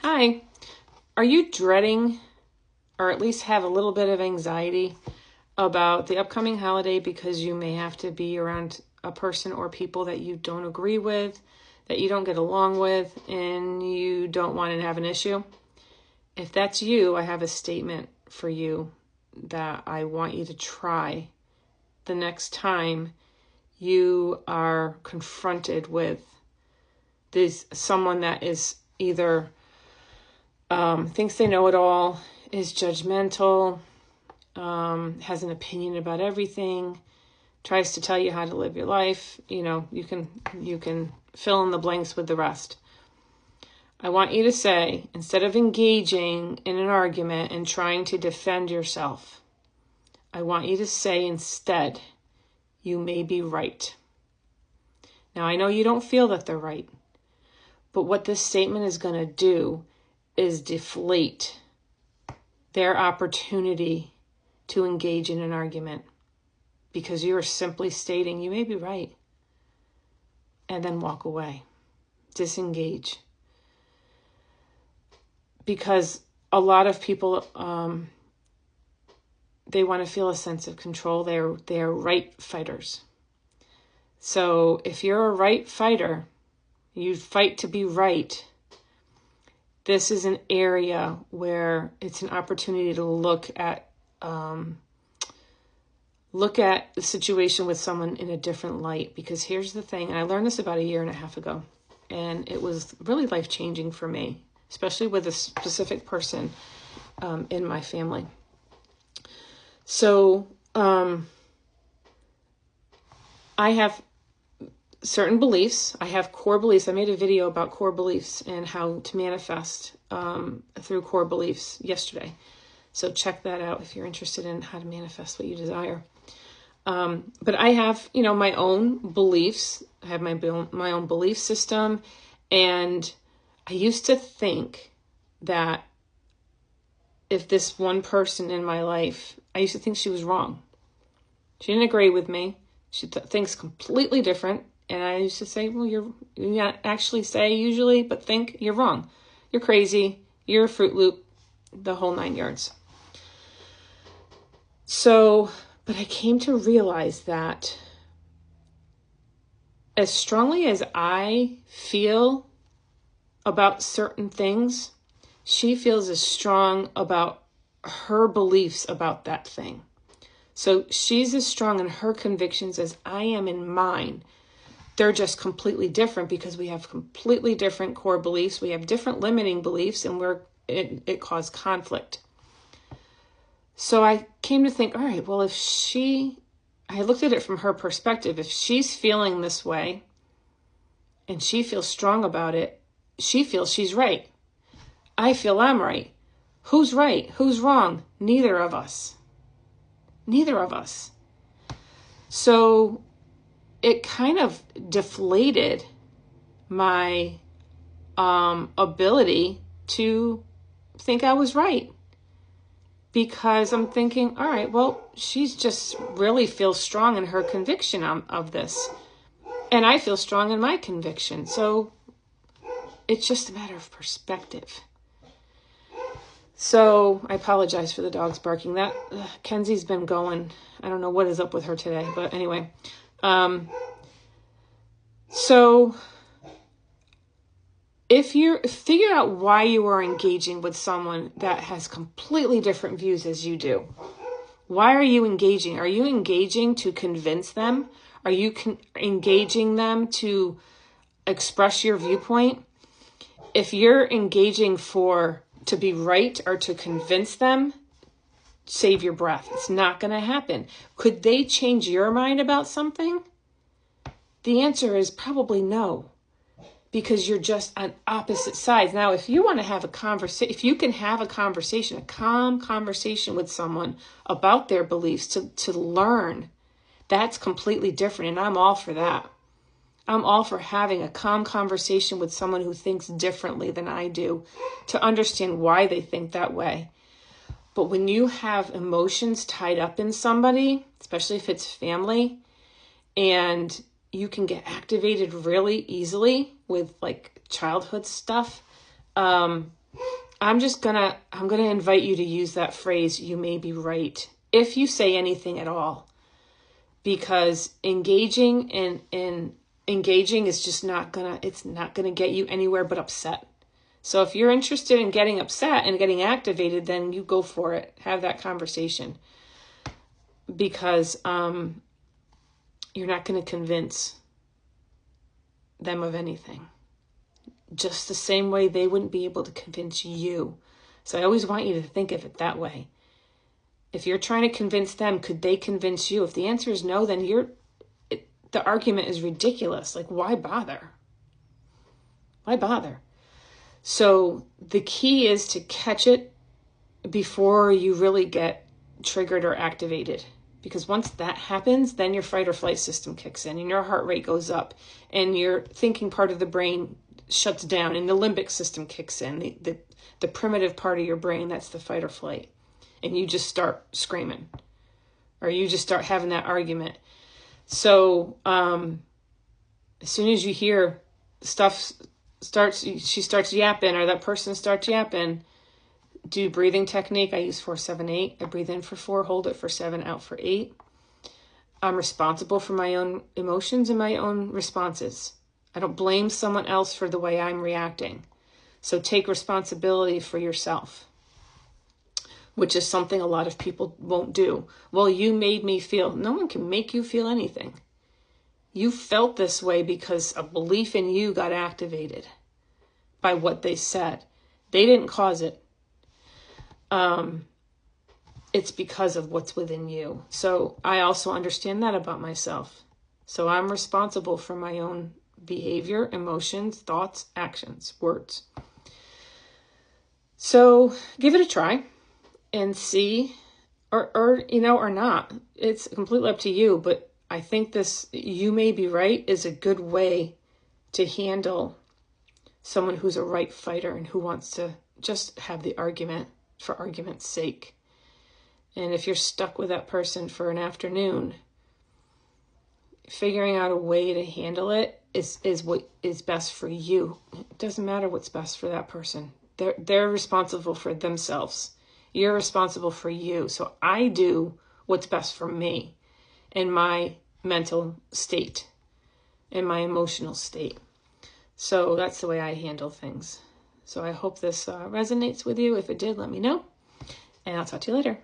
Hi, are you dreading or at least have a little bit of anxiety about the upcoming holiday because you may have to be around a person or people that you don't agree with, that you don't get along with, and you don't want to have an issue? If that's you, I have a statement for you that I want you to try the next time you are confronted with someone that is either thinks they know it all, is judgmental, has an opinion about everything, tries to tell you how to live your life. You can fill in the blanks with the rest. I want you to say, instead of engaging in an argument and trying to defend yourself, I want you to say instead, you may be right. Now, I know you don't feel that they're right, but what this statement is going to do is deflate their opportunity to engage in an argument, because you are simply stating you may be right, and then walk away, disengage. Because a lot of people, they want to feel a sense of control. They're right fighters. So if you're a right fighter, you fight to be right. This is an area where it's an opportunity to look at the situation with someone in a different light. Because here's the thing, and I learned this about 1.5 years ago, and it was really life-changing for me, especially with a specific person in my family. So I have certain beliefs. I have core beliefs. I made a video about core beliefs and how to manifest through core beliefs yesterday. So check that out if you're interested in how to manifest what you desire. But I have, my own beliefs. I have my own belief system. And I used to think that if this one person in my life, I used to think she was wrong. She didn't agree with me. She thinks completely different. And I used to say, well, you not actually say usually, but think you're wrong. You're crazy. You're a Fruit Loop, the whole 9 yards. So, but I came to realize that as strongly as I feel about certain things, she feels as strong about her beliefs about that thing. So she's as strong in her convictions as I am in mine. They're just completely different because we have completely different core beliefs. We have different limiting beliefs, and it caused conflict. So I came to think, all right, well, I looked at it from her perspective. If she's feeling this way and she feels strong about it, she feels she's right. I feel I'm right. Who's right? Who's wrong? Neither of us. Neither of us. So it kind of deflated my ability to think I was right. Because I'm thinking, all right, well, she's just really feels strong in her conviction of this. And I feel strong in my conviction. So it's just a matter of perspective. So I apologize for the dogs barking. Kenzie's been going. I don't know what is up with her today, but anyway. So if you figure out why you are engaging with someone that has completely different views as you do, why are you engaging? Are you engaging to convince them? Are you engaging them to express your viewpoint? If you're engaging to be right or to convince them, save your breath. It's not going to happen. Could they change your mind about something? The answer is probably no, because you're just on opposite sides. Now, if you want to have a conversation, if you can have a conversation, a calm conversation with someone about their beliefs to learn, that's completely different. And I'm all for that. I'm all for having a calm conversation with someone who thinks differently than I do to understand why they think that way. But when you have emotions tied up in somebody, especially if it's family, and you can get activated really easily with like childhood stuff, I'm gonna invite you to use that phrase, you may be right, if you say anything at all, because engaging is just not gonna get you anywhere but upset. So if you're interested in getting upset and getting activated, then you go for it. Have that conversation, because you're not going to convince them of anything. Just the same way they wouldn't be able to convince you. So I always want you to think of it that way. If you're trying to convince them, could they convince you? If the answer is no, then the argument is ridiculous. Like, why bother? Why bother? So the key is to catch it before you really get triggered or activated. Because once that happens, then your fight or flight system kicks in and your heart rate goes up and your thinking part of the brain shuts down and the limbic system kicks in, the primitive part of your brain, that's the fight or flight. And you just start screaming or you just start having that argument. So as soon as you hear stuff she starts yapping or that person starts yapping, do breathing technique. I use 4-7-8. I breathe in for 4, hold it for 7, out for 8. I'm responsible for my own emotions and my own responses. I don't blame someone else for the way I'm reacting. So take responsibility for yourself, which is something a lot of people won't do. Well, you made me feel. No one can make you feel anything. You felt this way because a belief in you got activated by what they said. They didn't cause it. It's because of what's within you. So I also understand that about myself. So I'm responsible for my own behavior, emotions, thoughts, actions, words. So give it a try and see, or not. It's completely up to you, but I think this, you may be right, is a good way to handle someone who's a right fighter and who wants to just have the argument for argument's sake. And if you're stuck with that person for an afternoon, figuring out a way to handle it is what is best for you. It doesn't matter what's best for that person. They're responsible for themselves. You're responsible for you. So I do what's best for me and my mental state and my emotional state. So that's the way I handle things. So I hope this resonates with you. If it did, let me know. And I'll talk to you later.